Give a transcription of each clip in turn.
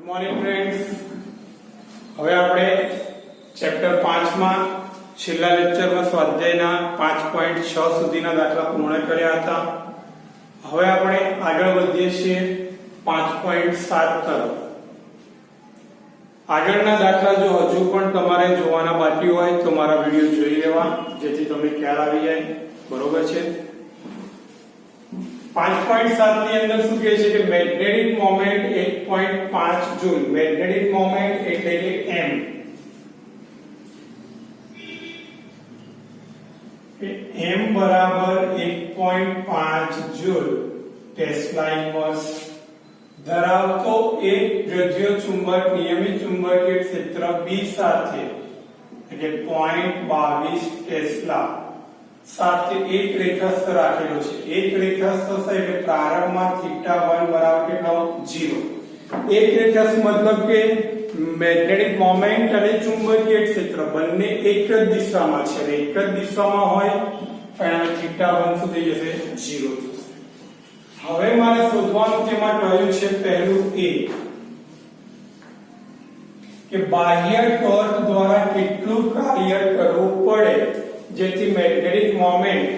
Morning friends, હવે આપણે chapter 5 માં છેલ્લા લેક્ચરમાં સ્વાધ્યાયના 5.6 સુધીના દાખલા પૂર્ણ કર્યા હતા. હવે આપણે આગળ વધીએ છીએ 5.7 તરફ. આગળના દાખલા જો હજુ પણ તમારે જોવાના બાકી હોય તો મારા વિડિયો જોઈ લેવા, જેથી તમને ખ્યાલ આવી જાય. બરોબર છે? 5.7 ની અંદર શું કહે છે કે magnetic moment 1.5 joule. Magnetic moment એટલે કે m. m બરાબર 1.5 જૂલ ટેસ્લા ઇન્વર્સ ધરાવતો એક દ્રવ્ય ચુંબક નિયમિત ચુંબકીય ક્ષેત્ર B સાથે એટલે 0.22 ટેસ્લા સાથે એક રેખાસ્થ રાખેલો છે. એક રેખાસ્થ હશે એટલે પ્રારંભમાં θ1 બરાબર કેટલો 0. એક રેખાસ્થ મતલબ કે મેગ્નેટિક મોમેન્ટ અને ચુંબકીય ક્ષેત્ર બંને એક જ દિશામાં છે. એક જ દિશામાં હોય પણ θ1 શું થઈ જશે 0 થશે. હવે મારે શોધવાનું તેમાં કહ્યું છે પહેલું એ કે બાહ્ય ટોર્ક દ્વારા કેટલું કાર્ય કરવું પડે જેથી મેગ્નેટિક મોમેન્ટ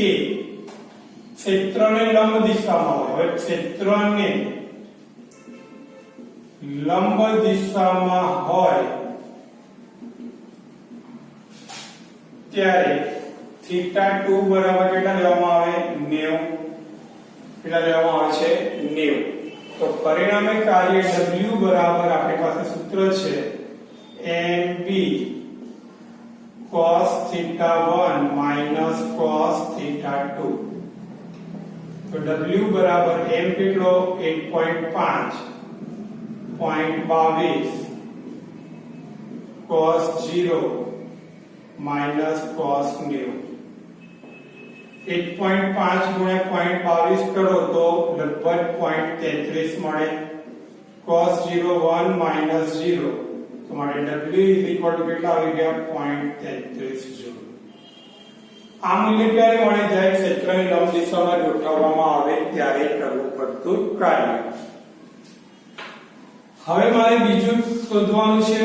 એ ક્ષેત્રને લંબ દિશામાં હોય. હવે ક્ષેત્રને લંબ દિશામાં હોય ત્યારે θ2 બરાબર કેટલા લેવામાં આવે 90. કેટલા લેવામાં આવે છે 90. તો પરિણામે કાર્ય W બરાબર આપણી પાસે સૂત્ર છે mb cos θ1 minus cos θ2. તો W બરાબર m કેટલો 1.5 0.22 cos 0 minus cos 90. 1.5 ગુણ્યા 0.22 કરો તો લગભગ 0.33 મળે. cos 0 1 minus 0 તો માટે W કેટલા આવી ગયા 0.33 જૂલ. આ મૂલ્ય ક્યારે મળે જાય ક્ષેત્રની લંબ દિશામાં ગોઠવવામાં આવે ત્યારે કરવું પડતું કાર્ય. હવે મારે બીજું શોધવાનું છે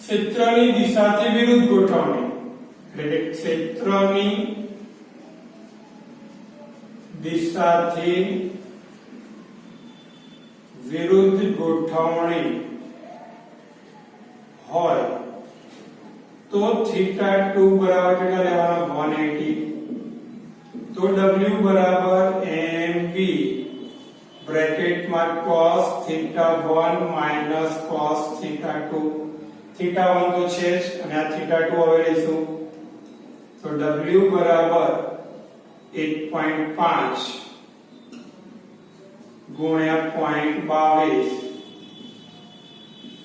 ક્ષેત્રની દિશાથી વિરુદ્ધ ગોઠવણી. એટલે કે ક્ષેત્રની દિશાથી વિરુદ્ધ ગોઠવણી હોય તો θ2 બરાબર કેટલા લેવાના 180. તો W બરાબર mb બ્રેકેટમાં cos θ1 minus cos θ2. θ1 તો છે જ અને આ θ2 હવે લઈશું. તો W બરાબર 1.5 ગુણ્યા 0.22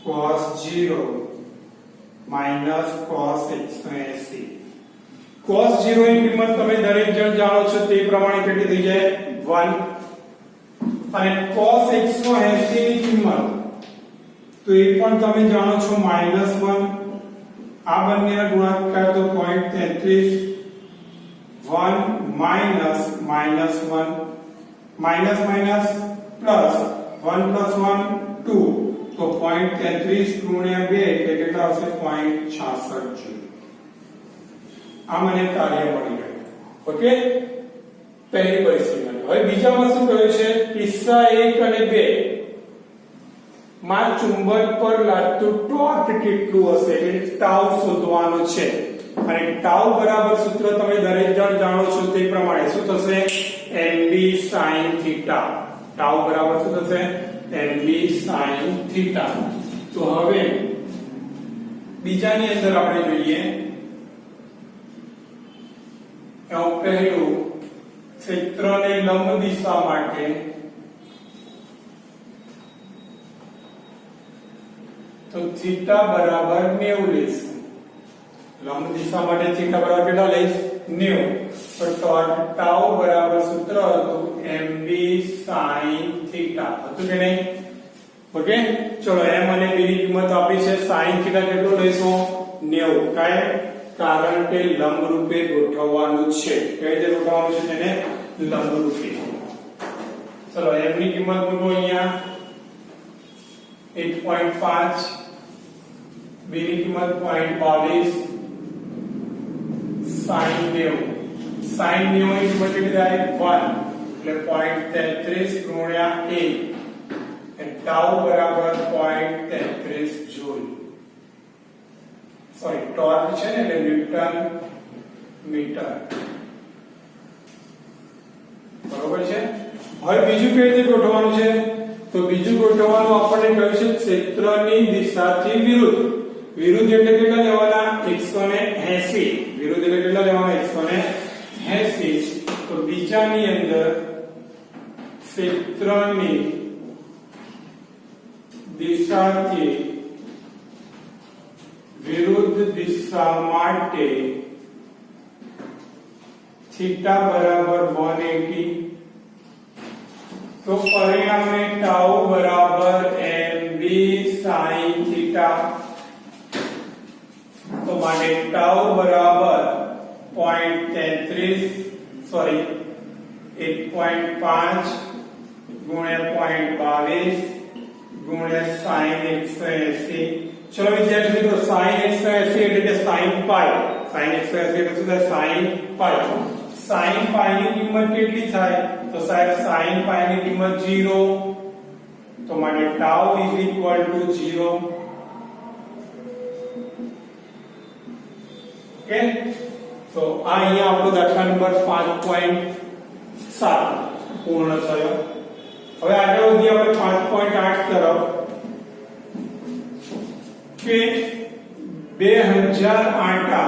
cos 0 minus cos 180. cos 0 ની કિંમત તમે દરેક જણ જાણો છો તે પ્રમાણે કેટલી થઈ જાય 1. અને cos 180 ની કિંમત તો એ પણ તમે જાણો છો -1. આ બંનેના ગુણાકાર તો 0.33 1 minus -1 minus minus plus 1 plus 1 2 તો 0.33 ગુણ્યા 2 એટલે કેટલા આવશે 0.66 જૂલ. આ મને કાર્ય મળી ગયું. ઓકે, પહેલી પરિસ્થિતિ. હવે બીજામાં શું કહ્યું છે કિસ્સા 1 અને 2 માં ચુંબક પર લાગતું ટોર્ક કેટલું હશે એટલે ટાઉ શોધવાનું છે. અને ટાઉ બરાબર સૂત્ર તમે દરેક જણ જાણો છો તે પ્રમાણે શું થશે mb sin θ. ટાઉ બરાબર શું થશે mb sin θ. તો હવે બીજાની અંદર આપણે જોઈએ પહેલું ક્ષેત્રને લંબ દિશા માટે તો θ બરાબર 90 લઈશું. લંબ દિશા માટે θ બરાબર કેટલા લઈશ 90. તો ટાઉ બરાબર સૂત્ર હતું mb sin θ. હતું કે નહીં? ઓકે, ચલો m અને b ની કિંમત આપી છે. sin θ કેટલો લઈશું 90. કાય કારણ કે લંબ રૂપે ગોઠવવાનું છે. કઈ રીતે ગોઠવવાનું છે તેને લંબ રૂપે. ચલો m ની કિંમત મૂકો અહીંયા 1.5, b ની કિંમત 0.22, sin 90, sin 90 ની કિંમત કેટલી થાય 1 એટલે 0.33 ગુણ્યા 1 અને tau બરાબર 0.33 જૂલ. સોરી ટોર્ક છે ને એટલે ન્યૂટન મીટર. બરોબર છે. હવે બીજું કઈ રીતે ગોઠવવાનું છે? તો બીજું ગોઠવવાનું આપણને કહ્યું છે ક્ષેત્રની દિશાથી વિરુદ્ધ. વિરુદ્ધ એટલે કેટલા લેવાના 180. વિરુદ્ધ એટલે કેટલા લેવાના 180. તો બીજાની અંદર ક્ષેત્રની દિશાથી વિરુદ્ધ દિશા માટે થીટા બરાબર 180. તો પરિણામે tau બરાબર mb sin થીટા. તો માટે tau બરાબર 0.33 સોરી 1.5 ગુણ્યા 0.22 ગુણ્યા sin 180. ચલો વિદ્યાર્થી મિત્રો sin 180 એટલે કે sin પાઈ. sin 180 એટલે શું થાય sin પાઈ. sin પાઈ ની કિંમત કેટલી થાય? તો સાહેબ sin પાઈ ની કિંમત 0. તો માટે tau = 0. ઓકે. તો આ અહીંયા આપણો દાખલા નંબર 5.7 પૂર્ણ થયો. હવે આગળ વધીએ આપણે 5.8 તરફ. કે 2008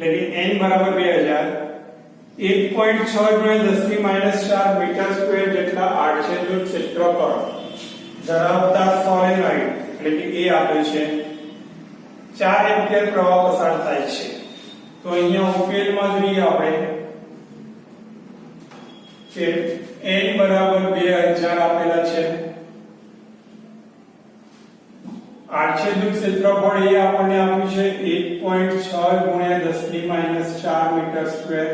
એટલે કે n બરાબર 2000 1.6 × 10⁻⁴ મીટર સ્ક્વેર જેટલા આડછેદનું ક્ષેત્રફળ ધરાવતા સોલેનોઇડ એટલે કે એ આપેલ છે 4 એમ્પિયર પ્રવાહ પસાર થાય છે. તો અહીંયા ઉકેલમાં જોઈએ આપણે કે n બરાબર 2000 આપેલા છે. આડછેદનું ક્ષેત્રફળ એ આપણને આપ્યું છે 1.6 × 10⁻⁴ મીટર સ્ક્વેર.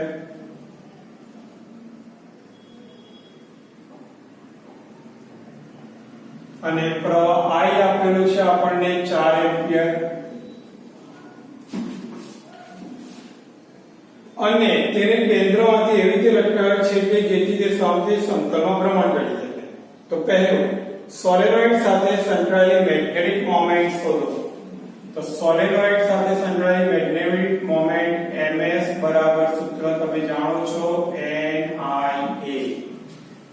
અને પ્રવાહ I આપેલું છે આપણને 4 એમ્પિયર. અને તેને કેન્દ્રમાંથી એવી રીતે લટકાવ્યો છે કે જેથી તે સામેથી સમતલમાં ભ્રમણ કરી શકે. તો પહેલું સોલેનોઇડ સાથે સંકળાયેલી મેગ્નેટિક મોમેન્ટ શોધો. તો સોલેનોઇડ સાથે સંકળાયેલી મેગ્નેટિક મોમેન્ટ ms બરાબર સૂત્ર તમે જાણો છો NIA.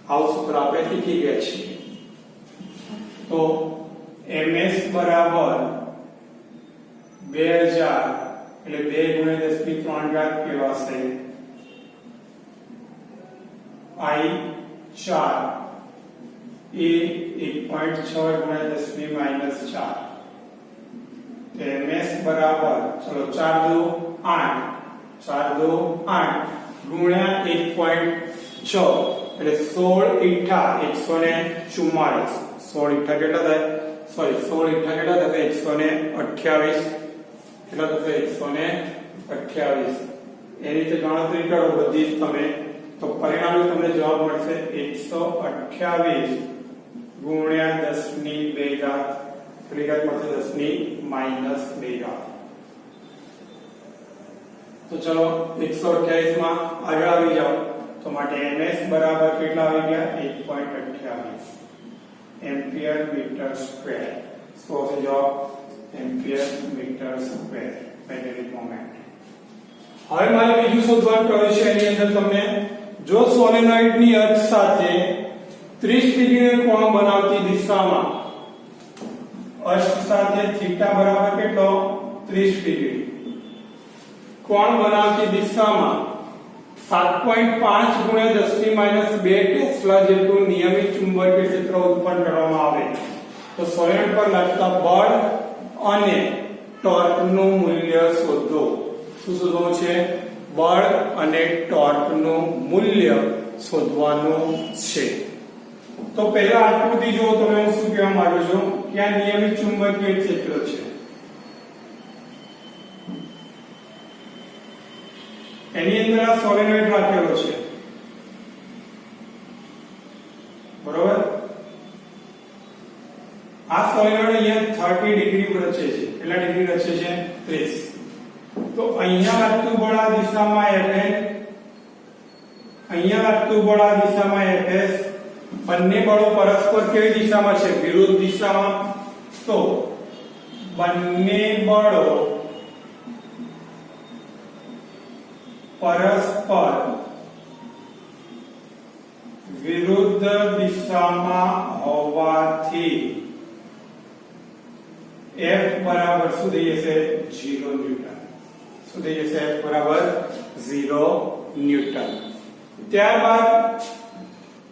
આવું સૂત્ર આપણે શીખી ગયા છીએ. તો ms બરાબર 2000 એટલે 2 × 10⁻³ કહેવાશે. I 4 A 1.6 × 10⁻⁴. ms બરાબર ચલો 4 2 8 4 2 8 ગુણ્યા 1.6 એટલે 16 * 144. 16 * કેટલા થાય? સોરી 16 * કેટલા થશે? 128. કેટલા થશે? 128. એ રીતે ગણતરી કરો બધી જ તમે તો પરિણામે તમને જવાબ મળશે 128 ગુણ્યા 10⁻². કેટલી ઘાત મળશે? 10⁻². તો ચલો 128 માં આગળ આવી જાઓ. તો માટે ms બરાબર કેટલા આવી ગયા? 1.28 એમ્પિયર મીટર સ્ક્વેર. સો છે જવાબ ampere metre square magnetic moment. હવે મારે બીજું શોધવાનું કહ્યું છે. એની અંદર તમને જો સોલેનોઇડ ની અક્ષ સાથે 30 ડિગ્રીનો કોણ બનાવતી દિશામાં અક્ષ સાથે થીટા બરાબર કેટલો 30 ડિગ્રી કોણ બનાવતી દિશામાં 7.5 × 10⁻² ટેસ્લા જેટલું નિયમિત ચુંબકીય ક્ષેત્ર ઉત્પન્ન કરવામાં આવે તો સોલેનોઇડ પર લાગતા બળ અને ટોર્કનું મૂલ્ય શોધો. શું શોધવાનું છે? બળ અને ટોર્કનું મૂલ્ય શોધવાનું છે. તો પહેલા આકૃતિ જુઓ તમે હું શું કહેવા માંગુ છું કે આ નિયમિત ચુંબકીય ક્ષેત્ર છે. એની અંદર આ સોલેનોઇડ રાખેલો છે. 30 ડિગ્રી રચે છે. કેટલા ડિગ્રી રચે છે? 30. તો અહીંયા લાગતું બળ આ દિશામાં Fn, અહીંયા લાગતું બળ આ દિશામાં Fs. બંને બળો પરસ્પર કેવી દિશામાં છે? વિરુદ્ધ દિશામાં. તો બંને બળો પરસ્પર વિરુદ્ધ દિશામાં હોવાથી F બરાબર શું થઈ જશે? 0 ન્યૂટન. શું થઈ જશે? F બરાબર 0 ન્યૂટન. ત્યારબાદ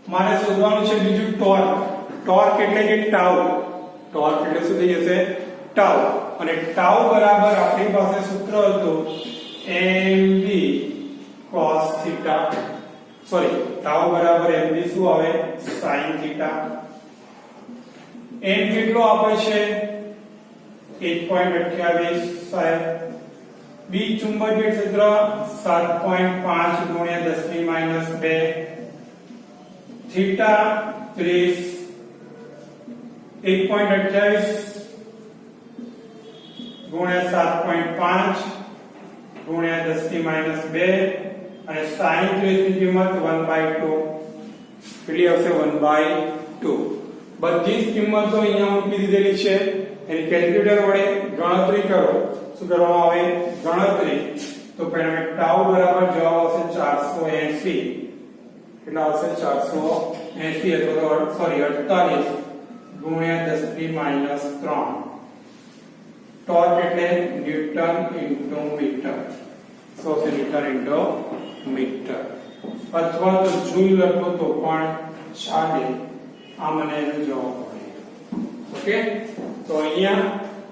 મારે શોધવાનું છે બીજું ટોર્ક. ટોર્ક એટલે કે ટાઉ. ટોર્ક એટલે શું થઈ જશે? ટાઉ. અને ટાઉ બરાબર આપણી પાસે સૂત્ર હતું mv cos theta. Sorry, tau બરાબર mv શું આવે? sin theta. n કેટલો આપે છે? 1.28 સાહેબ. બી ચુંબકીય ક્ષેત્ર 7.5 ગુણ્યા 10 ની માઈનસ 2. થીટા 30 1.28 ગુણ્યા 7.5 ગુણ્યા 10 ની માઈનસ 2 અને sin 30 ની કિંમત 1/2. કેટલી આવશે? 1/2. બધી જ કિંમતો અહીંયા મૂકી દીધેલી છે. એની કેલ્ક્યુલેટર વડે ગણતરી કરો. શું કરવામાં આવે? ગણતરી. તો પરિણામે ટાઉ બરાબર જવાબ આવશે 480. કેટલા આવશે? 480 અથવા તો સોરી 48 ગુણ્યા 10 ની માઈનસ 3. ટોર્ક એટલે ન્યૂટન ઇન્ટુ મીટર. સો ન્યૂટન ઇન્ટુ મીટર. અથવા તો જૂલ લખો તો પણ ચાલે. આ મને એનો જવાબ મળે. ઓકે, તો અહીંયા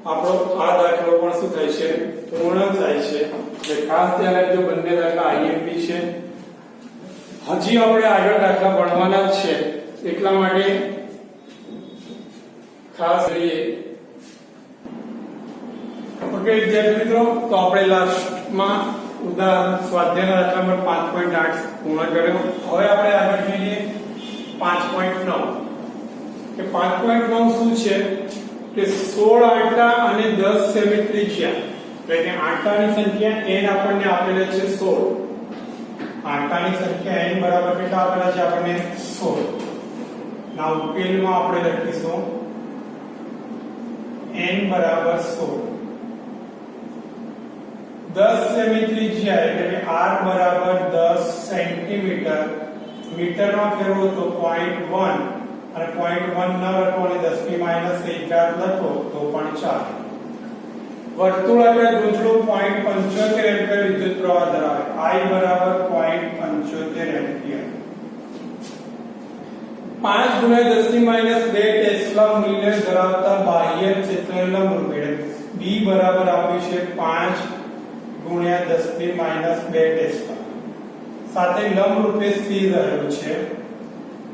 આપણો આ દાખલો પણ શું થાય છે? પૂર્ણ થાય છે. એટલે ખાસ ધ્યાન રાખજો, બંને દાખલા IMP છે. હજી આપણે આગળ દાખલા ભણવાના જ છે, એટલા માટે ખાસ જોઈએ. ઓકે વિદ્યાર્થી મિત્રો, તો આપણે લાસ્ટમાં ઉદાહરણ સ્વાધ્યાયના દાખલા નંબર 5.8 પૂર્ણ કર્યો. હવે આપણે આગળ જોઈએ 5.9 કે 5.9 શું છે? કે 16 આંટા અને 10 સેમી ત્રિજ્યા. એટલે કે આંટાની સંખ્યા n આપણને આપેલ છે 16. આંટાની સંખ્યા n બરાબર કેટલા આપેલા છે આપણને? 16. ના ઉકેલમાં આપણે લખીશું n બરાબર 16. 10 સેમી ત્રિજ્યા એટલે કે r બરાબર 10 સેન્ટીમીટર. મીટરમાં ફેરવો તો 0.1 અને 0.1 ન લખો અને 10 ની માઈનસ 11 લખો તો પણ ચાલે. વર્તુળાકાર ગૂંચળું 0.75 એમ્પિયર વિદ્યુત પ્રવાહ ધરાવે. I બરાબર 0.75 એમ્પિયર. 5 ગુણ્યા 10 ની માઈનસ 2 ટેસ્લા મૂલ્ય ધરાવતા બાહ્ય ક્ષેત્રને લંબરૂપ. B બરાબર આપ્યું છે 5 ગુણ્યા 10 ની માઈનસ 2 ટેસ્લા. સાથે લંબ રૂપે સ્થિર રહેલું છે.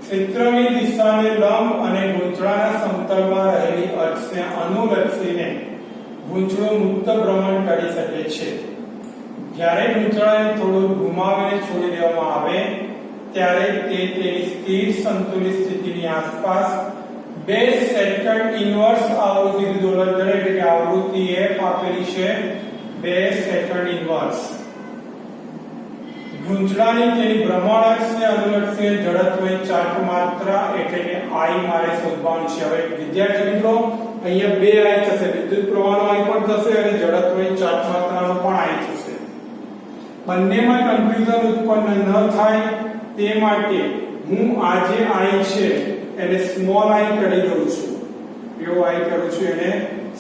ક્ષેત્રની દિશાને લંબ અને ગૂંચળાના સમતલમાં રહેલી અક્ષને અનુલક્ષીને ગૂંચળું મુક્ત ભ્રમણ કરી શકે છે. જ્યારે ગૂંચળાને થોડું ઘુમાવીને છોડી દેવામાં આવે ત્યારે તે તેની સ્થિર સંતુલિત સ્થિતિની આસપાસ 2 સેકન્ડ ઇન્વર્સ આવૃત્તિથી દોલન કરે. એટલે કે આવૃત્તિ f આપેલી છે 2 સેકન્ડ ઇન્વર્સ. ગૂંચળાની તેની ભ્રમણ અક્ષને અનુલક્ષીને જડત્વની ચાર્જ માત્રા એટલે કે I મારે શોધવાનું છે. હવે વિદ્યાર્થી મિત્રો, અહીંયા બે I થશે. વિદ્યુત પ્રવાહનો I પણ થશે અને જડત્વની ચાર્જ માત્રાનો પણ I થશે. બંનેમાં કન્ફ્યુઝન ઉત્પન્ન ન થાય તે માટે હું આ જે I છે એને સ્મોલ I કરી દઉં છું. કેવો I કરું છું? એને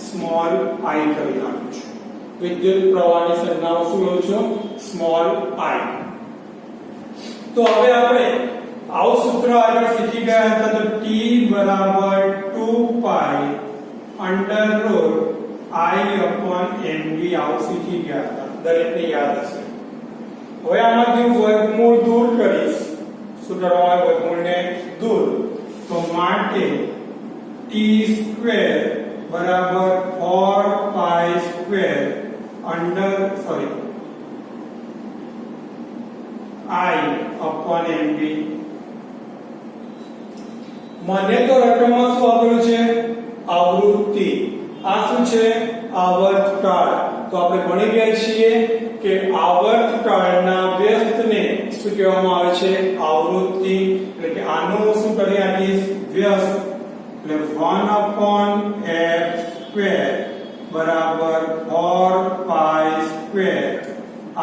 સ્મોલ I કરી નાખું છું. વિદ્યુત પ્રવાહની સંજ્ઞાઓ શું લઉં છું? Small I. તો હવે આપણે આવું સૂત્ર આગળ શીખી ગયા હતા. તો T બરાબર 2 pi under root I upon mv આવું શીખી ગયા હતા. દરેકને યાદ હશે. હવે આમાંથી વર્ગમૂળ દૂર કરીશ. શું કરવાનું? વર્ગમૂળને દૂર. તો માટે t સ્ક્વેર બરાબર 4 pi square under I upon mv. મને તો રકમમાં શું આપેલું છે? આવૃત્તિ. આ શું છે આવર્તકાળ તો આપણે ભણી ગયા છીએ કે આવર્તકાળના વ્યસ્તને શું કહેવામાં આવે છે આવૃત્તિ એટલે કે આનું શું કરી આપીશ વ્યસ્ત એટલે 1/f² બરાબર 4π²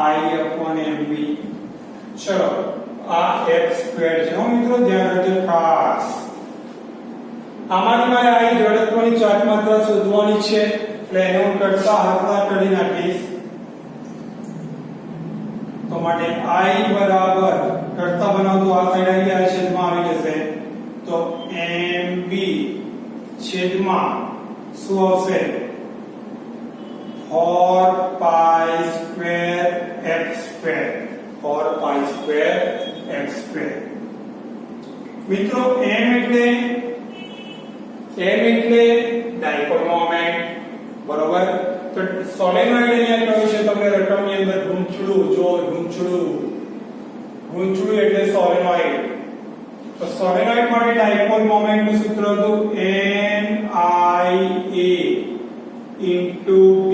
I/mv ચલો આ f² છે હો મિત્રો ધ્યાન રાખજો ખાસ આમાંથી મારે આ જડત્વની ચાર્જ માત્રા શોધવાની છે એટલે એને હું કરતા હાથમાં કરી નાખીશ તો માટે I બરાબર કરતા બનાવતો આ સાઈડ આવી આ છેદમાં આવી જશે તો mv છેદમાં શું આવશે 4π² f² 4π² f² મિત્રો m એટલે ડાયપોલ મોમેન્ટ બરોબર તો સોલેનોઇડ અહીંયા કહ્યું છે તમને રકમની અંદર ગૂંચળું જો ગૂંચળું એટલે સોલેનોઇડ તો સોલેનોઇડ માટે ડાયપોલ મોમેન્ટ નું સૂત્ર હતું NIA * B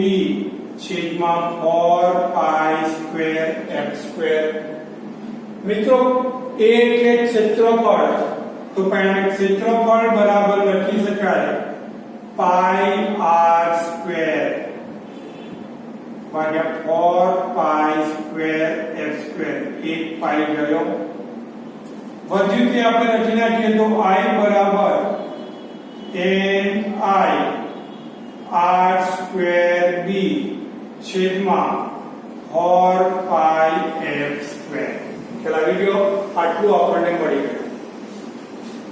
છેદમાં 4π² f² મિત્રો a એટલે ક્ષેત્રફળ તો પરિણામે ક્ષેત્રફળ બરાબર લખી શકાય πr² ભાગ્યા 4π² f² 1 પાઈ ગયો વધ્યું તે આપણે લખી નાખીએ તો I બરાબર NIr²B છેદમાં 4π f². ખ્યાલ આવી ગયો? આટલું આપણને મળી ગયું.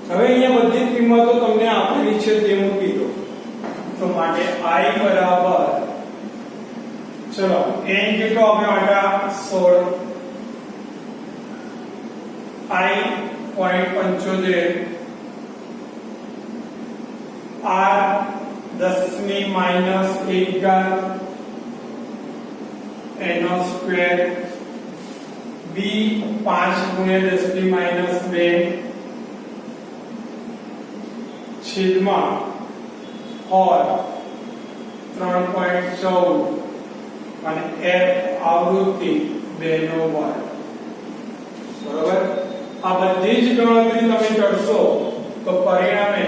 હવે અહીંયા બધી કિંમતો તમને આપેલી છે તે મૂકી દો. તો માટે I બરાબર ચલો n કેટલો આપ્યો આટા 16 I 0.75 R 10⁻1 ઘાત એનો સ્ક્વેર B 5×10⁻2 છેદમાં હોલ 3.14 અને f આવૃત્તિ 2/2 બરોબર. આ બધી જ ગણતરી તમે કરશો તો પરિણામે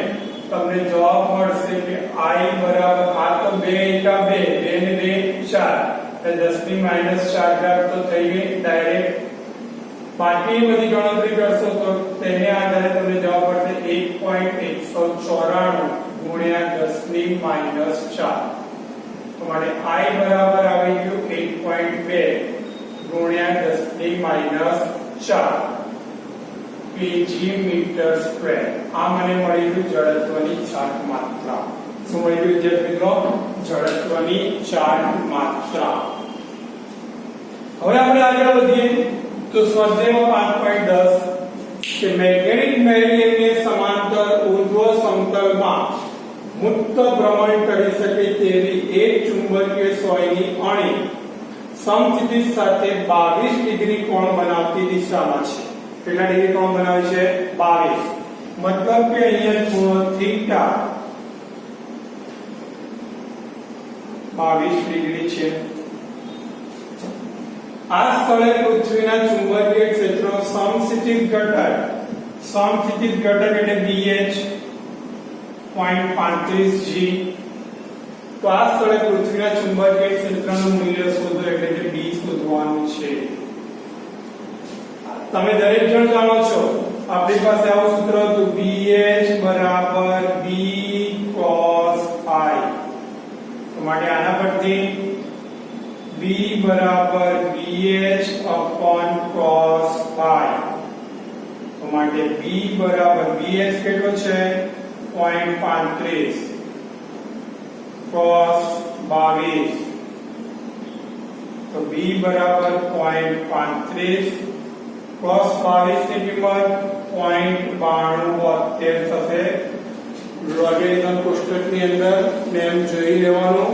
તમને જવાબ મળશે કે I બરાબર આ તો 2 × 2 2 ને 2 4 10⁻4 ઘાત તો થઈ ગઈ ડાયરેક્ટ. બાકી બધી ગણતરી કરશો તો તેને આધારે તમને જવાબ મળશે 1.194 × 10⁻4. તો માટે I બરાબર આવી ગયું 1.2 × 10⁻4 kg મીટર સ્ક્વેર. આ મને મળી ગયું જડત્વની ચાર્જ માત્રા. શું મળી ગયું વિદ્યાર્થી મિત્રો? જડત્વની ચાર્જ માત્રા. હવે આપણે આગળ વધીએ તો સ્વાધ્યાયમાં 5.10 કે મેગ્નેટિક મેરિડિયનને સમાંતર ઉર્ધ્વ સમતલમાં મુક્ત ભ્રમણ કરી શકે તેવી એક ચુંબકીય સોયની અણી સમસ્થિતિ સાથે 22 ડિગ્રી કોણ બનાવતી દિશામાં છે. કેટલા ડિગ્રી કોણ બનાવે છે? 22. મતલબ કે અહીંયા ખૂણો થીટા 22 ડિગ્રી છે. આ સ્થળે પૃથ્વીના ચુંબકીય ક્ષેત્રો સમસ્થિતિજ ઘટક એટલે BH 0.35 G. તો આ સ્થળે પૃથ્વીના ચુંબકીય ક્ષેત્રનું મૂલ્ય શોધો એટલે કે B શોધવાનું છે. તમે દરેક જણ જાણો છો આપણી પાસે આવું સૂત્ર હતું BH બરાબર B cos phi. તો માટે આના પરથી B બરાબર BH upon cos phi. તો માટે B બરાબર BH કેટલો છે? 0.35 cos 22. તો B બરાબર 0.35 cos 22 ની કિંમત 0.9272 થશે. લોગેરિધમ કોષ્ટકની અંદર નેમ જોઈ લેવાનું.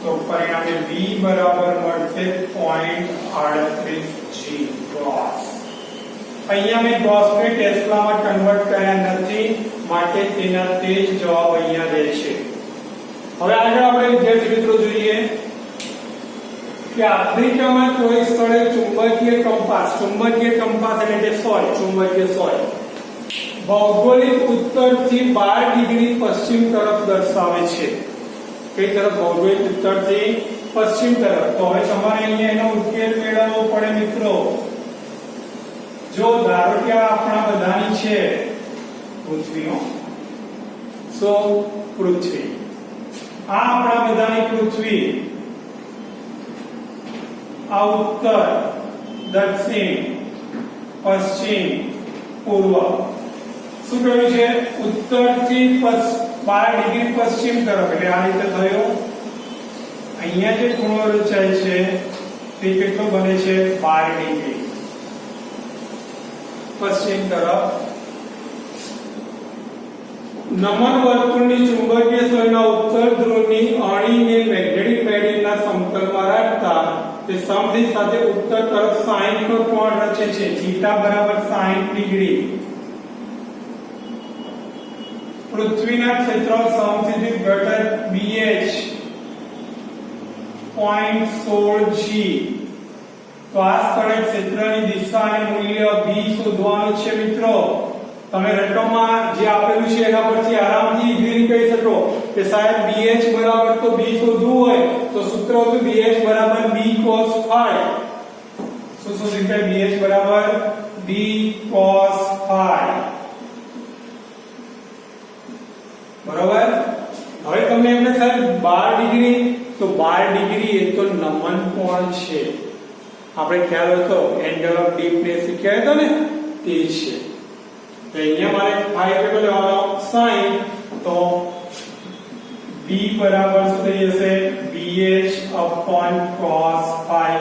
તો પરિણામે B બરાબર મળશે 0.38 G cos. અહીંયા મેં cos ને ટેસ્લામાં કન્વર્ટ કર્યા નથી માટે તેના તે જ જવાબ અહીંયા રહેશે. હવે આગળ આપણે વિદ્યાર્થી મિત્રો જોઈએ કે આફ્રિકામાં કોઈ સ્થળે ચુંબકીય કંપાસ એટલે કે સોય ચુંબકીય સોય ભૌગોલિક ઉત્તરથી 12 ડિગ્રી પશ્ચિમ તરફ દર્શાવે છે. કઈ તરફ? ભૌગોલિક ઉત્તરથી પશ્ચિમ તરફ. તો હવે તમારે અહીંયા એનો ઉકેલ મેળવવો પડે મિત્રો. જો ધારો કે આપણા બધાની છે પૃથ્વીનો, સો પૃથ્વી, આ આપણા બધાની પૃથ્વી, આ ઉત્તર, દક્ષિણ, પશ્ચિમ, પૂર્વ. શું કહ્યું છે? ઉત્તરથી 12 ડિગ્રી પશ્ચિમ તરફ. એટલે આ રીતે થયો. અહીંયા જે ખૂણો રચાય છે તે કેટલો બને છે? 12 ડિગ્રી પશ્ચિમ તરફ. નમન વર્તુળની ચુંબકીય સોયના ઉત્તર ધ્રુવની અણીને મેગ્નેટિક મેડિયનના સમતલમાં રાખતા તે સમદ્વિ સાથે ઉત્તર તરફ 60 નો કોણ રચે છે. થીટા બરાબર 60 ડિગ્રી. પૃથ્વીના ક્ષેત્ર સમસ્થિતિ ઘટક BH 0.16 g. તો આ સ્થળે ક્ષેત્રની દિશા અને મૂલ્ય B શોધવાનું છે મિત્રો. તમે રકમમાં જે આપેલું છે એના પરથી આરામથી ઈઝીલી કહી શકો કે સાહેબ BH બરાબર તો B શોધવું હોય તો સૂત્ર હતું BH બરાબર B cos phi. શું શોધી શકાય? BH બરાબર B cos phi. બરાબર. હવે તમને એમને સાહેબ 12 ડિગ્રી, તો 12 ડિગ્રી એ તો નમન કોણ છે. આપણે ખ્યાલ હતો એંગલ ઓફ ડીપનેસ શીખ્યા હતા ને, તે છે. તો અહીંયા મારે phi કેટલો લેવાનો? 60. તો B બરાબર શું થઈ જશે? BH upon cos phi.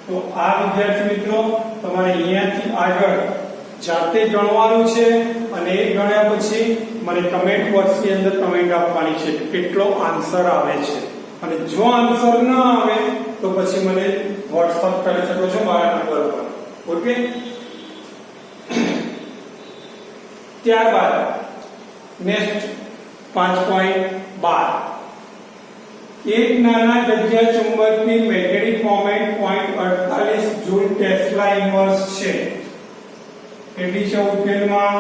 તો આ વિદ્યાર્થી મિત્રો તમારે અહીંયાથી આગળ જાતે ગણવાનું છે અને એ ગણ્યા પછી મને કમેન્ટ બોક્સની અંદર કમેન્ટ આપવાની છે કેટલો આન્સર આવે છે. અને જો આન્સર ન આવે તો પછી મને WhatsApp કરી શકો છો મારા નંબર પર. ઓકે. ત્યારબાદ નેક્સ્ટ 5.12 એક નાના જગ્યા ચુંબકની magnetic moment 0.48 joule tesla inverse છે. કેટલી છે ઉકેલમાં?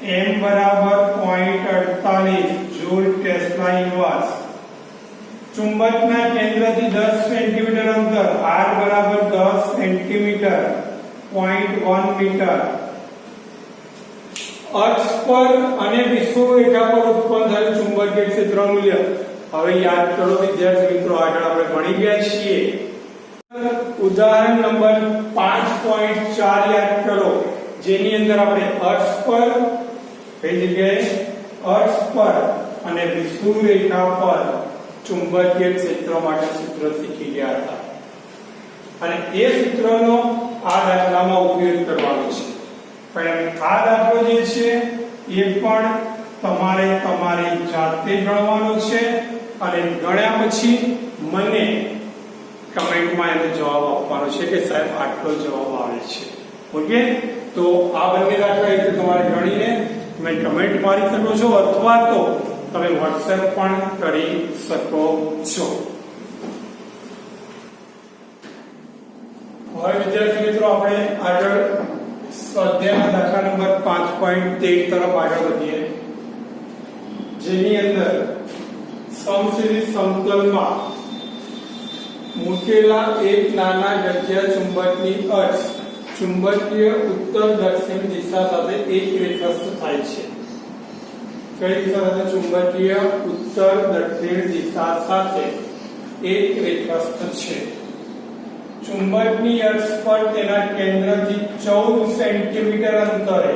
m બરાબર 0.48 જૂલ ટેસ્લા ઇન્વર્સ. ચુંબકના કેન્દ્રથી 10 સેન્ટીમીટર અંતર, r બરાબર 10 સેન્ટીમીટર 0.1 મીટર. અક્ષ પર અને વિષુવરેખા પર ઉત્પન્ન થયેલ ચુંબકીય ક્ષેત્ર મૂલ્ય. હવે યાદ કરો વિદ્યાર્થી મિત્રો, આગળ આપણે ભણી ગયા છીએ. ઉદાહરણ નંબર 5.4 યાદ કરો, જેની અંદર આપણે અક્ષ પર, કઈ જગ્યાએ? અક્ષ પર અને વિષુવરેખા પર ચુંબકીય ક્ષેત્ર માટે સૂત્ર શીખી ગયા હતા. અને એ સૂત્રનો આ દાખલામાં ઉપયોગ કરવાનો છે. પણ આ દાખલો જે છે એ પણ તમારે તમારી જાતે ગણવાનો છે અને ગણ્યા પછી મને કમેન્ટમાં એનો જવાબ આપવાનો છે કે સાહેબ આટલો જવાબ આવે છે. ઓકે. તો આ બંને દાખલા એટલે તમારે ગણીને તમે કમેન્ટ મારી શકો છો અથવા તો તમે WhatsApp પણ કરી શકો છો. હવે વિદ્યાર્થી મિત્રો આપણે આગળ સ્વાધ્યાયના દાખલા નંબર 5.13 તરફ આગળ વધીએ, જેની અંદર સમશીલી સમતલમાં મૂકેલા એક નાના જગ્યા ચુંબકની અક્ષ ચુંબકીય ઉત્તર દક્ષિણ દિશા સાથે એક રેખાસ્થ થાય છે. કઈ દિશા સાથે? ચુંબકીય ઉત્તર દક્ષિણ દિશા સાથે એક રેખાસ્થ છે. ચુંબકની અક્ષ પર તેના કેન્દ્રથી 14 સેન્ટીમીટર અંતરે,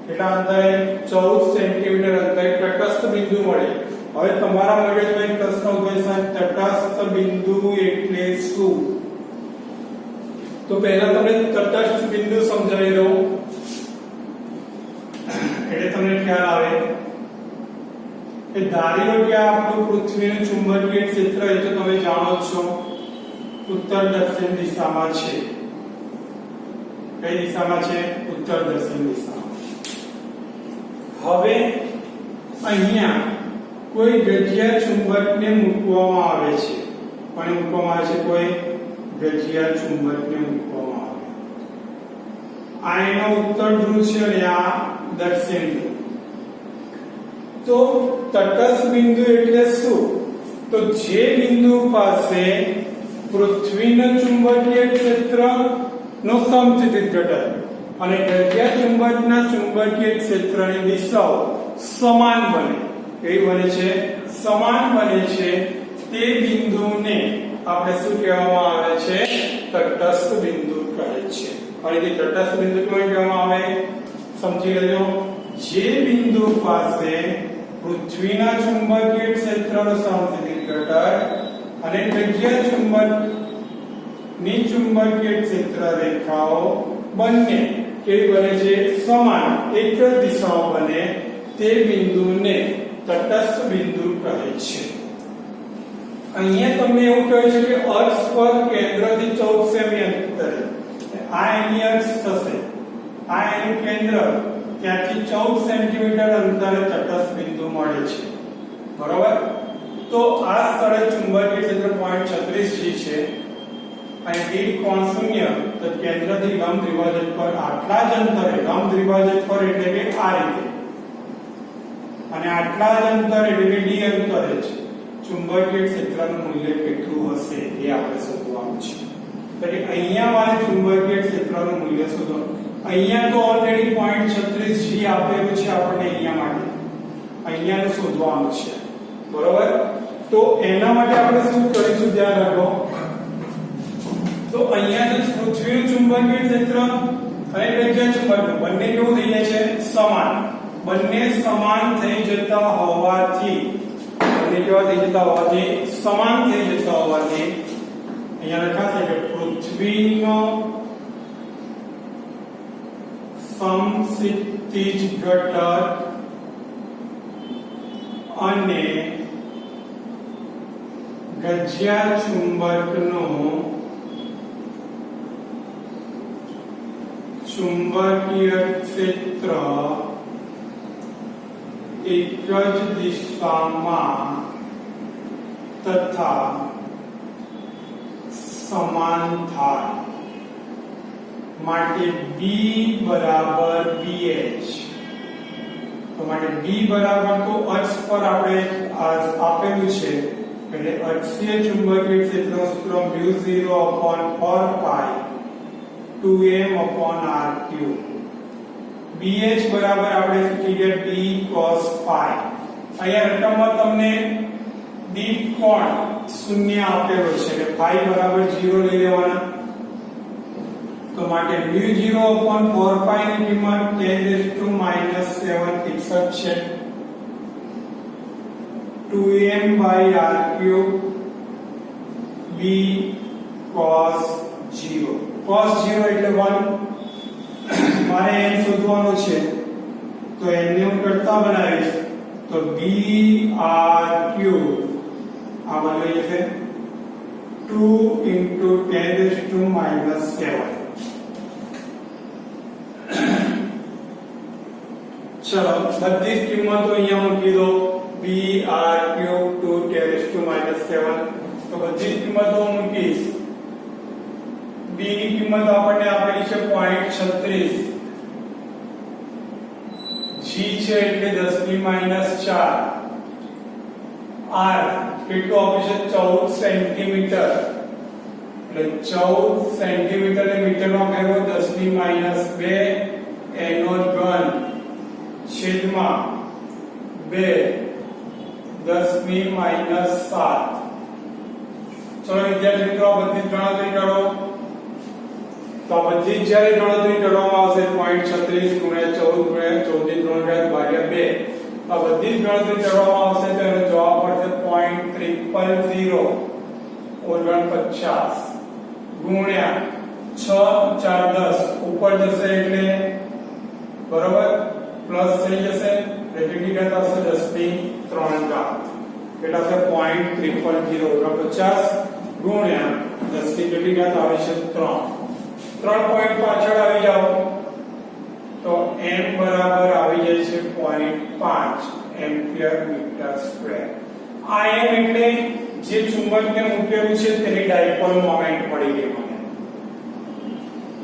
કેટલા અંતરે? 14 સેન્ટીમીટર અંતરે તટસ્થ બિંદુ મળે. હવે તમારા મગજમાં એક પ્રશ્ન ઉદ્ભવે છે, તટસ્થ બિંદુ એટલે શું? તો પહેલા તમને તટસ્થ બિંદુ સમજાવી દઉં એટલે તમને ખ્યાલ આવે કે ધારી લો કે આપણું પૃથ્વીનું ચુંબકીય ક્ષેત્ર એ તો તમે જાણો છો ઉત્તર દક્ષિણ દિશામાં છે. કઈ દિશામાં છે? ઉત્તર દક્ષિણ દિશામાં. હવે અહીંયા કોઈ ગજિયા ચુંબકને મૂકવામાં આવે છે, કોને મૂકવામાં આવે છે? કોઈ ગજિયા ચુંબકને મૂકવામાં આવે. આ એનો ઉત્તર ધ્રુવ છે અને આ દક્ષિણ ધ્રુવ. તો તટસ્થ બિંદુ એટલે શું? તો જે બિંદુ પાસે પૃથ્વીનું ચુંબકીય ક્ષેત્રનો સમસ્થિતિજ ઘટક અને ગજિયા ચુંબકના ચુંબકીય ક્ષેત્રની દિશાઓ સમાન બને. કેવી બને છે? સમાન બને છે. તે બિંદુને આપણે શું કહેવામાં આવે છે? તટસ્થ બિંદુ કહે છે. ફરીથી તટસ્થ બિંદુ કોને કહેવામાં આવે? સમજી લેજો. જે બિંદુ પાસે પૃથ્વીના ચુંબકીય ક્ષેત્રનો સમસ્થિતિજ ઘટક અને ગજિયા ચુંબકની ચુંબકીય ક્ષેત્ર રેખાઓ બંને કેવી બને છે? સમાન, એક જ દિશાઓ બને. તે બિંદુને તટસ્થ બિંદુ કહે છે. અહીંયા તમને એવું કહે છે કે અક્ષ પર કેન્દ્રથી 14 સેમી અંતરે આ એની અક્ષ થશે, આ એનું કેન્દ્ર, ત્યાંથી 14 સેન્ટીમીટર અંતરે તટસ્થ બિંદુ મળે છે. બરોબર? તો આ સ્થળે ચુંબકીય ક્ષેત્ર 0.36 છે અને દીઠ કોણ 0. તો કેન્દ્રથી લંબ દ્વિભાજક પર આટલા જ અંતરે, લંબ દ્વિભાજક પર એટલે કે આ રીતે, અને આટલા જ અંતરે એટલે કે ડી અંતરે છે ચુંબકીય ક્ષેત્રનું મૂલ્ય કેટલું હશે એ આપણે શોધવાનું છે. એટલે અહીંયા મારે ચુંબકીય ક્ષેત્રનું મૂલ્ય શોધો. અહીંયા તો ઓલરેડી 0.36 g આપેલું છે આપણને અહીંયા માટે, અહીંયાનું શોધવાનું છે. બરોબર? તો એના માટે આપણે શું કરીશું? ધ્યાન રાખો. તો અહીંયા જે પૃથ્વીનું ચુંબકીય ક્ષેત્ર અને ગજિયા ચુંબકનું બંને કેવું થઈ જાય છે? સમાન. બંને સમાન થઈ જતા હોવાથી, બંને કેવા થઈ જતા હોવાથી? સમાન થઈ જતા હોવાથી અહીંયા લખાશે કે પૃથ્વીનો સમસ્થિતિજ ઘટક અને ગજિયા ચુંબકનું ચુંબકીય ક્ષેત્ર એક જ દિશામાં તથા સમાન થાય માટે B બરાબર BH. તો માટે B બરાબર તો અક્ષ પર આપણે આપેલું છે એટલે અક્ષીય ચુંબકીય ક્ષેત્રનું સૂત્ર μ0/4π 2m/r3. BH બરાબર આપણે શીખી ગયા D cos phi. અહીંયા રકમમાં તમને દીઠ કોણ 0 આપેલો છે એટલે phi બરાબર 0 લઈ લેવાના. તો માટે μ0/4π ની કિંમત 10⁻⁷ ફિક્સ છે. 2m/r3 B cos 0. cos 0 એટલે 1. મારે n શોધવાનું છે તો n ને હું કરતા બનાવીશ તો BR3 આ બની જશે 2 × 10⁻⁷. ચલો બધી જ કિંમતો અહીંયા મૂકી દો. BR3 2 10⁻⁷. તો બધી જ કિંમતો મૂકીશ. B ની કિંમત આપણને આપેલી છે 0.36. G છે એટલે 10⁻⁴. R કેટલું આપે છે? 14 સેન્ટીમીટર. એટલે 14 સેન્ટીમીટર ને મીટરમાં ફેરવો 10⁻². એનો ઘન છેદમાં 2 10⁻⁷. ચલો વિદ્યાર્થી મિત્રો આ બધી ગણતરી કરો. તો બધી જ્યારે ગણતરી કરવામાં આવશે 0.36 × 14 × 14 ભાગ્યા 2 આ બધી જ ગણતરી કરવામાં આવશે તો એનો જવાબ મળશે 0.300 49 ગુણ્યા 6 4 10 ઉપર જશે એટલે બરોબર પ્લસ થઈ જશે એટલે કેટલી ઘાત આવશે 10⁻³ કેટલા છે 0.300 ગુણ્યા 10 ની કેટલી ઘાત આવે છે 3 પોઈન્ટ પાછળ આવી જાઓ તો m બરાબર આવી જાય છે 0.5 એમ્પિયર મીટર. m². આ m એટલે જે ચુંબકને મૂકેલું છે તેની ડાયપોલ મોમેન્ટ મળી ગઈ મને.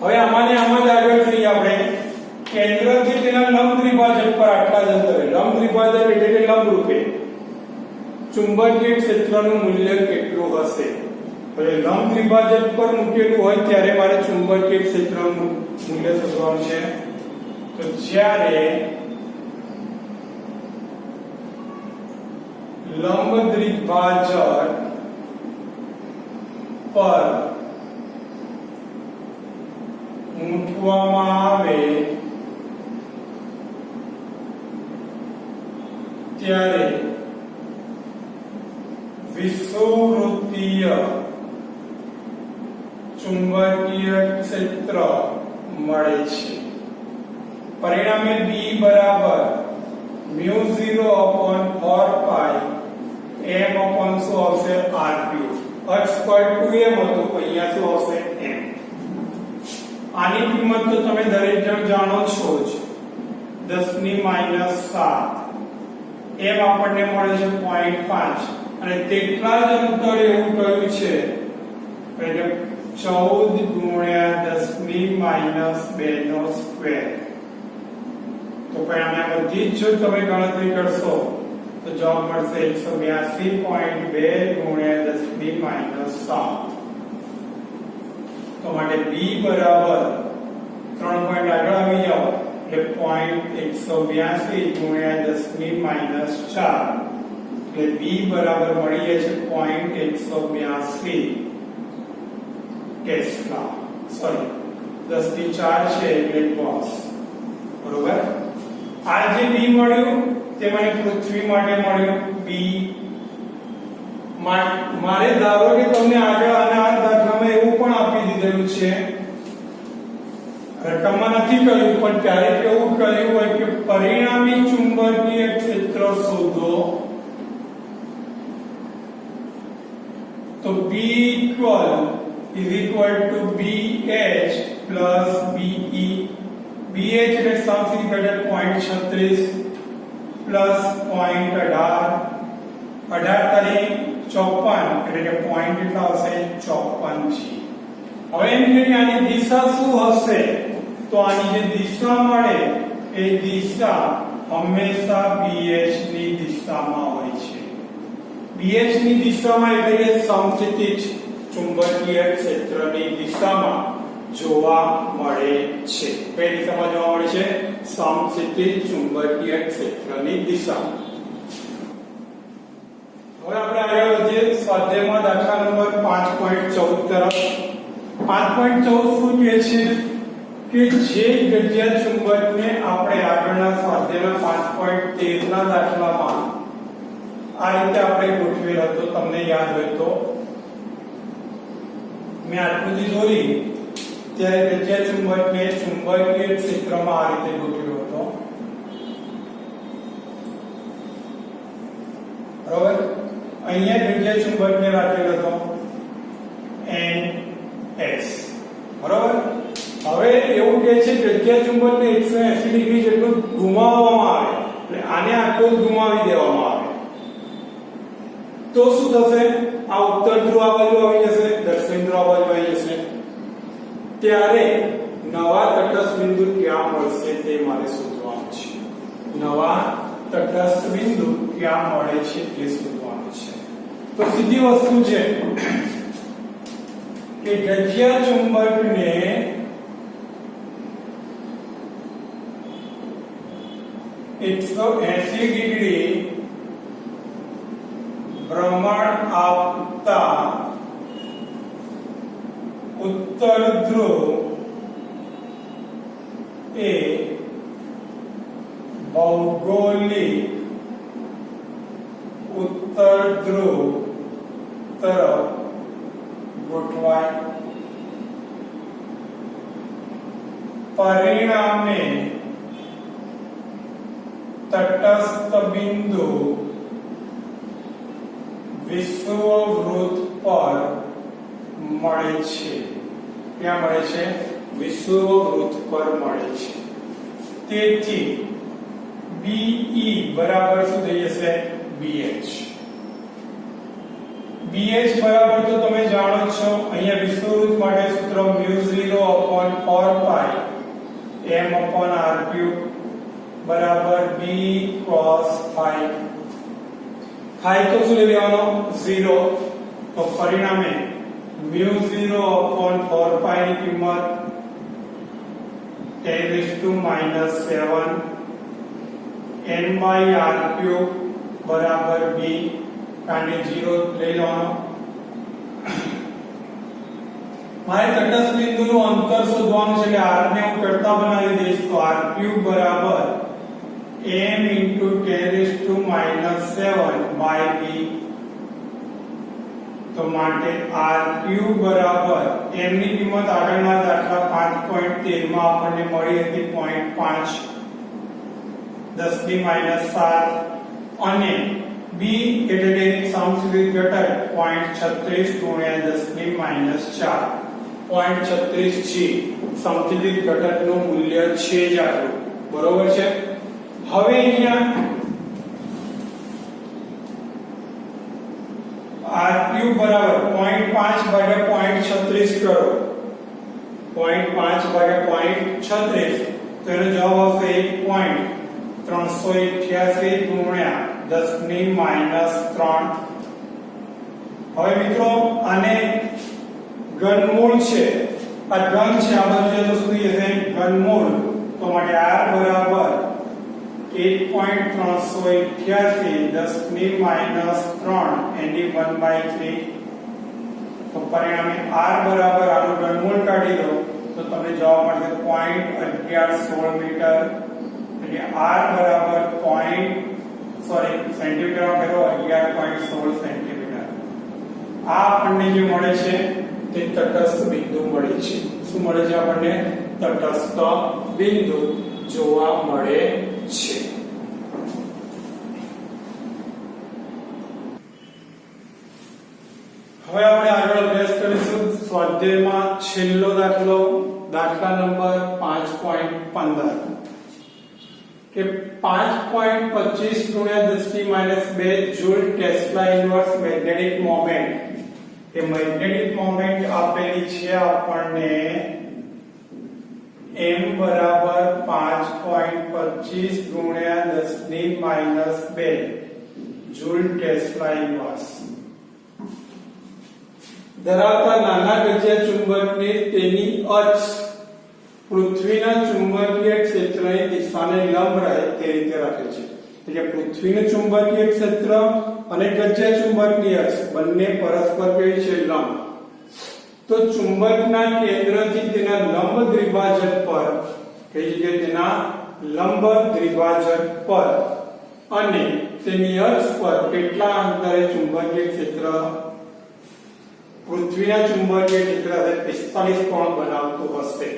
હવે આમાંને આમાં જ આગળ જોઈએ આપણે. કેન્દ્રથી તેના લંબ દ્વિભાજક પર આટલા જ અંતરે, લંબ દ્વિભાજક એટલે કે લંબ રૂપે ચુંબકીય ક્ષેત્રનું મૂલ્ય કેટલું હશે? હવે લંબ દ્વિભાજક પર મૂકેલું હોય ત્યારે મારે ચુંબકીય ક્ષેત્રનું મૂલ્ય શોધવાનું છે. તો જ્યારે લંબ દ્વિભાજક પર મૂકવામાં આવે ત્યારે વિષુવવૃત્તીય ચુંબકીય ક્ષેત્ર મળે છે. પરિણામે B બરાબર μ0/4π m upon શું આવશે r3. અક્ષ પર 2m હતું, અહીંયા શું આવશે m. આની કિંમત તો તમે દરેક જણ જાણો છો જ, 10 - 7. m આપણને મળે છે 0.5 અને તેટલા જ અંતર એવું કહ્યું છે એટલે 14 × 10 - 2 નો સ્ક્વેર. તો પરિણામે આ બધી જ જો તમે ગણતરી કરશો તો જવાબ મળશે 182.2 × 10 - 7. તો માટે b બરાબર 3 પોઈન્ટ આગળ આવી જાઓ એટલે 0.182 × 10 - 4 એટલે b બરાબર મળી જાય છે 0.182 ટેસ્લા. સોરી 10 ની 4 છે એટલે cos. બરોબર. આ જે b મળ્યું તે મને પૃથ્વી માટે મળ્યું b. મારે ધારો કે તમને આગળ અને આ દાખલામાં એવું પણ આપી દીધેલું છે, રકમમાં નથી કહ્યું પણ ક્યારેક એવું કહ્યું હોય કે પરિણામી ચુંબકીય ક્ષેત્ર શોધો. તો B = BH plus BE. BH એટલે સમથિંગ ઘટક 0.36 plus 0.18. 18 તારી 54 એટલે કે પોઈન્ટ કેટલા હશે 54 છે. હવે એમ કે આની દિશા શું હશે? તો આની જે દિશા મળે એ દિશા હંમેશા BH ની દિશામાં હોય છે. BH ની દિશામાં એટલે કે સમસ્થિતિજ ચુંબકીય ક્ષેત્રની દિશામાં જોવા મળે છે. કઈ દિશામાં જોવા મળે છે? સમસ્થિતિજ ચુંબકીય ક્ષેત્રની દિશા. હવે આપણે આગળ વધીએ સ્વાધ્યાયમાં દાખલા નંબર 5.14 તરફ. 5.14 શું કહે છે કે જે જગ્યા ચુંબકને આપણે આગળના સ્વાધ્યાયના 5.13 ના દાખલામાં આ રીતે આપણે ગોઠવેલ હતો, તમને યાદ હોય તો મેં આકૃતિ દોરી ત્યારે જગ્યા ચુંબકને ચુંબકીય ક્ષેત્રમાં આ રીતે ગોઠવ્યો હતો. બરોબર. અહીંયા જગ્યા ચુંબકને રાખેલો હતો NS. બરોબર. હવે એવું કહે છે જગ્યા ચુંબકને 180 ડિગ્રી જેટલું ઘુમાવવામાં આવે એટલે આને આખો ઘુમાવી દેવામાં આવે તો શું થશે? આ ઉત્તર ધ્રુવ આ બાજુ આવી જશે, દક્ષિણ ધ્રુવ આ બાજુ આવી જશે. ત્યારે નવા તટસ્થ બિંદુ ક્યાં મળશે તે મારે શોધવાનું છે. નવા તટસ્થ બિંદુ ક્યાં મળે છે તે શોધવાનું છે. તો સીધી વસ્તુ છે કે જગ્યા ચુંબકને ,180 ડિગ્રી ભ્રમણ આપતા ઉત્તર ધ્રુવ એ ભૌગોલિક ઉત્તર ધ્રુવ તરફ ગોઠવાય. પરિણામે તટસ્થ બિંદુ વિષુવવૃત્ત પર મળે છે. ક્યાં મળે છે? વિષુવવૃત્ત પર મળે છે. તેથી BE બરાબર શું થઈ જશે? BH બરાબર તો તમે જાણો છો અહીંયા વિષુવવૃત્ત માટે સૂત્ર μ0/4 pi m/r³ બરાબર b cos phi તો શું લેવાનો 0 તો પરિણામે μ0/4 pi ની કિંમત 10⁻⁷ n/r³ બરાબર b કારણ કે 0 લઈ લેવાનો મારે તટસ્થ બિંદુનું અંતર શોધવાનું છે એટલે r ને હું કરતા બનાવી દઈશ તો r³ બરાબર m × 10⁻⁷ b તો માટે r³ બરાબર m ની કિંમત આગળના દાખલા 5.13 માં આપણને મળી હતી 0.5 10⁻⁷ અને b એટલે કે સમછેદી ઘટક 0.36 × 10⁻⁴ 0.36 છે સમછેદી ઘટકનું મૂલ્ય છે જ આટલું બરોબર છે હવે અહીંયા r³ બરાબર 0.5 ભાગ્યા 0.36 કરો 0.5 ભાગ્યા 0.36 તો એનો જવાબ આવશે 1.388 × 10⁻⁻3 હવે મિત્રો આને ઘનમૂળ છે આ ઘન છે આ બાજુ તો શું થશે ઘનમૂળ તો માટે r બરાબર 1.388 10⁻⁷ એની 1/3 તો પરિણામે r બરાબર આનું ઘનમૂળ કાઢી દો તો તમને જવાબ મળશે 0.1116 મીટર એટલે r બરાબર સેન્ટીમીટરમાં ફેરવો 11.16 સેન્ટીમીટર આ આપણને જે મળે છે તે તટસ્થ બિંદુ મળે છે શું મળે છે આપણને તટસ્થ બિંદુ જોવા મળે છે હવે આપણે આગળ અભ્યાસ કરીશું સ્વાધ્યાયમાં છેલ્લો દાખલો દાખલા નંબર 5.15 કે 5.25 × 10⁻² joule tesla inverse magnetic moment એ મેગ્નેટિક મોમેન્ટ આપેલી છે આપણને m બરાબર 5.25 × 10⁻² જૂલ ટેસ્લા ઇન્વર્સ ધરાવતા નાના ગજિયા ચુંબકને તેની અક્ષ પૃથ્વીના ચુંબકીય ક્ષેત્રની દિશાને લંબ રહે તે રીતે રાખે છે એટલે પૃથ્વીનું ચુંબકીય ક્ષેત્ર અને ગજિયા ચુંબકની અક્ષ બંને પરસ્પર કેવી છે લંબ તો ચુંબકના કેન્દ્રથી તેના લંબ દ્વિભાજક પર કઈ જગ્યાએ તેના લંબ દ્વિભાજક પર અને તેની અક્ષ પર કેટલા અંતરે ચુંબકીય ક્ષેત્ર પૃથ્વીના ચુંબકીય ક્ષેત્ર સાથે 45 કોણ બનાવતું હશે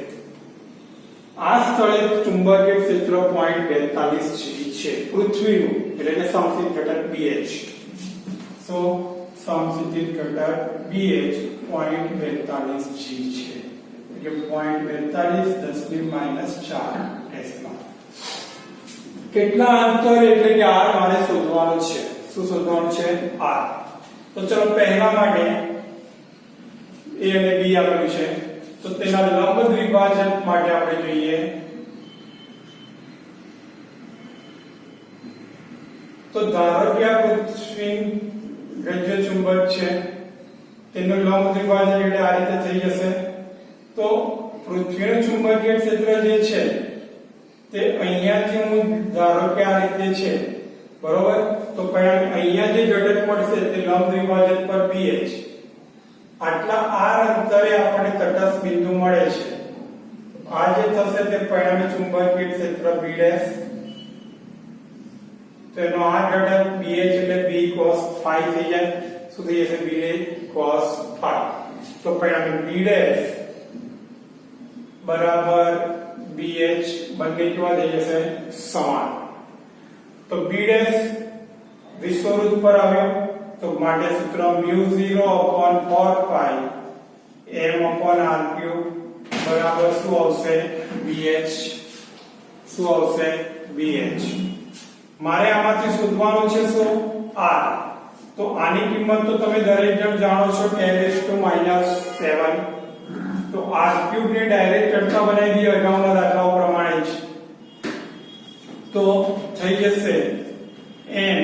આ સ્થળે ચુંબકીય ક્ષેત્ર 0.42 છે પૃથ્વીનું એટલે કે સમસ્થિત ઘટક BH સો સમસ્થિત ઘટક BH 0.42 G છે એટલે 0.42 10⁻⁴ ટેસ્લા કેટલા અંતર એટલે કે r મારે શોધવાનું છે શું શોધવાનું છે r તો ચલો પહેલા માટે a અને b આપેલું છે તો તેના લંબ દ્વિભાજક માટે આપણે જોઈએ તો ધારો કે આ પૃથ્વી ગજ્ય ચુંબક છે તેનું લંબ દ્વિભાજક એટલે આ રીતે થઈ જશે તો પૃથ્વીનું ચુંબકીય ક્ષેત્ર જે છે તે અહીંયાથી હું ધારો કે આ રીતે છે બરોબર તો પરિણામે અહીંયા જે ઘટક મળશે તે લંબ દ્વિભાજક પર BH આટલા r અંતરે આપણને તટસ્થ બિંદુ મળે છે આ જે થશે તે પરિણામે ચુંબકીય ક્ષેત્ર B' તો એનો આ ઘટક BH એટલે B cos phi થઈ જાય શું થઈ જશે B cos phi તો પરિણામે B' બરાબર BH બંને કેવા થઈ જશે સમાન તો B' વિષુવવૃત્ત પર આવ્યો તો માટે સૂત્ર μ0/4 pi m/r³ બરાબર શું આવશે BH શું આવશે BH મારે આમાંથી શોધવાનું છે શું r. તો આની કિંમત તો તમે દરેક જણ જાણો છો 10⁻⁷. તો r³ ને ડાયરેક્ટ કરતા બનાવી દઈએ અગાઉના દાખલાઓ પ્રમાણે જ. તો થઈ જશે n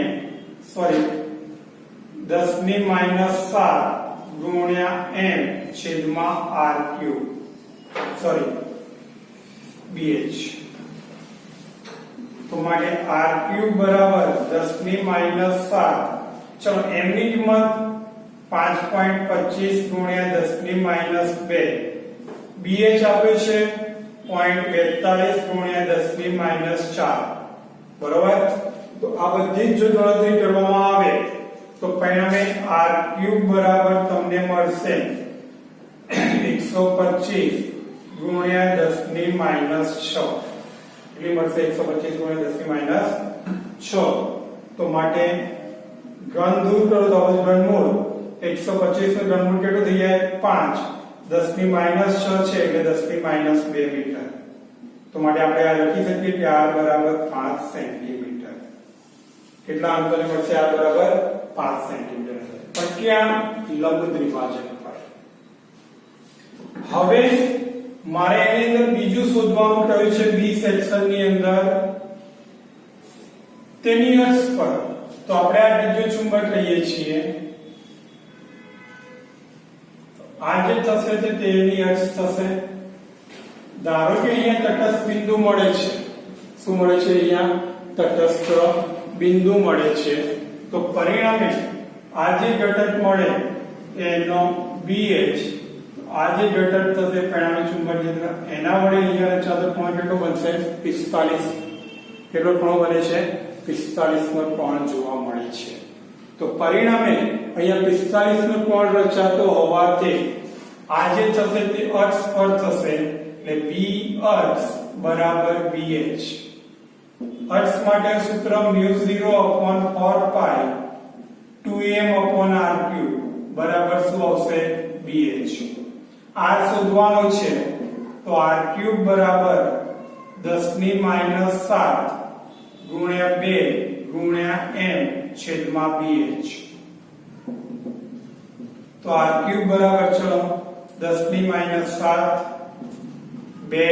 10⁻⁷ ગુણ્યા m છેદમાં r³ bh. તો માટે r³ બરાબર 10⁻⁷. ચલો m ની કિંમત 5.25 ગુણ્યા 10⁻². bh આપે છે 0.42 ગુણ્યા 10⁻⁴. બરોબર. તો આ બધી જ જો ગણતરી કરવામાં આવે તો પરિણામે r³ બરાબર તમને મળશે 125 ગુણ્યા 10⁻⁶. કેટલી મળશે? 125 ગુણ્યા 10⁻⁶. તો માટે ઘન દૂર કરો તો હવે ઘનમૂળ 125 નું ઘનમૂળ કેટલું થઈ જાય? 5. 10⁻⁶ છે એટલે 10⁻² મીટર. તો માટે આપણે આ લખી શકીએ કે r બરાબર 5 સેન્ટીમીટર. કેટલા અંતરે મળશે? r બરાબર 5 સેન્ટીમીટર. પણ ક્યાં? લંબ દ્વિભાજક પર. હવે મારે એની અંદર બીજું શોધવાનું કહ્યું છે બી સેક્શન ની અંદર તેની અક્ષ પર. તો આપણે આ બીજો ચુંબક લઈએ છીએ. આ જે થશે તે તેની અક્ષ થશે. ધારો કે અહીંયા તટસ્થ બિંદુ મળે છે. શું મળે છે? અહીંયા તટસ્થ બિંદુ મળે છે. તો પરિણામે આ જે ઘટક મળે એનો BH, આ જે ઘટક થશે પરિણામી ચુંબકીય ક્ષેત્ર, એના વડે અહીંયા રચાતો કોણ કેટલો બનશે? 45. કેટલો કોણ બને છે? 45 નો કોણ જોવા મળે છે. તો પરિણામે અહીંયા 45 નો કોણ રચાતો હોવાથી આ જે થશે તે અક્ષ પર થશે. એટલે B અક્ષ બરાબર BH. અક્ષ માટે સૂત્ર μ0/4π 2m/r³ બરાબર શું આવશે? BH. r શોધવાનો છે તો r³ બરાબર 10⁻⁷ ગુણ્યા 2 ગુણ્યા m છેદમાં BH. તો r³ બરાબર ચલો 10⁻⁷ 2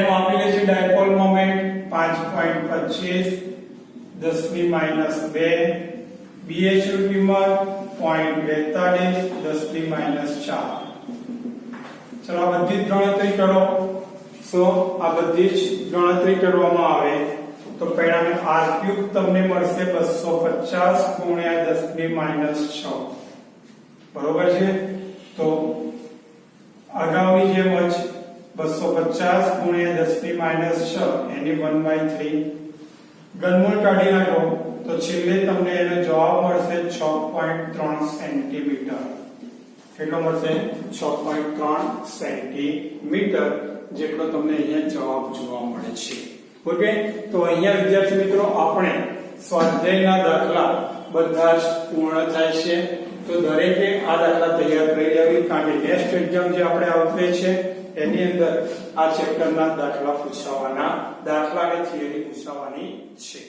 m આપેલી છે ડાયપોલ મોમેન્ટ 5.25 10⁻². BH ની કિંમત 0.42 10⁻⁴. ચલો આ બધી જ ગણતરી કરો. સો આ બધી જ ગણતરી કરવામાં આવે તો પરિણામે r³ તમને મળશે 250 ગુણ્યા 10⁻⁶. બરોબર છે. તો અગાઉની જેમ જ 250 ગુણ્યા 10⁻⁶ એની 1/3 ઘનમૂળ કાઢી નાખો તો છેલ્લે તમને એનો જવાબ મળશે 6.3 સેન્ટીમીટર. કેટલો મળશે? 6.3 સેન્ટીમીટર જેટલો તમને અહીંયા જવાબ જોવા મળે છે. ઓકે. તો અહીંયા વિદ્યાર્થી મિત્રો આપણે સ્વાધ્યાયના દાખલા બધા જ પૂર્ણ થાય છે. તો દરેકે આ દાખલા તૈયાર કરી લેવી, કારણ કે નેક્સ્ટ એક્ઝામ જે આપણે આવશે છે એની અંદર આ ચેપ્ટરના દાખલા પૂછાવાના, દાખલા અને થિયરી પૂછાવાની છે.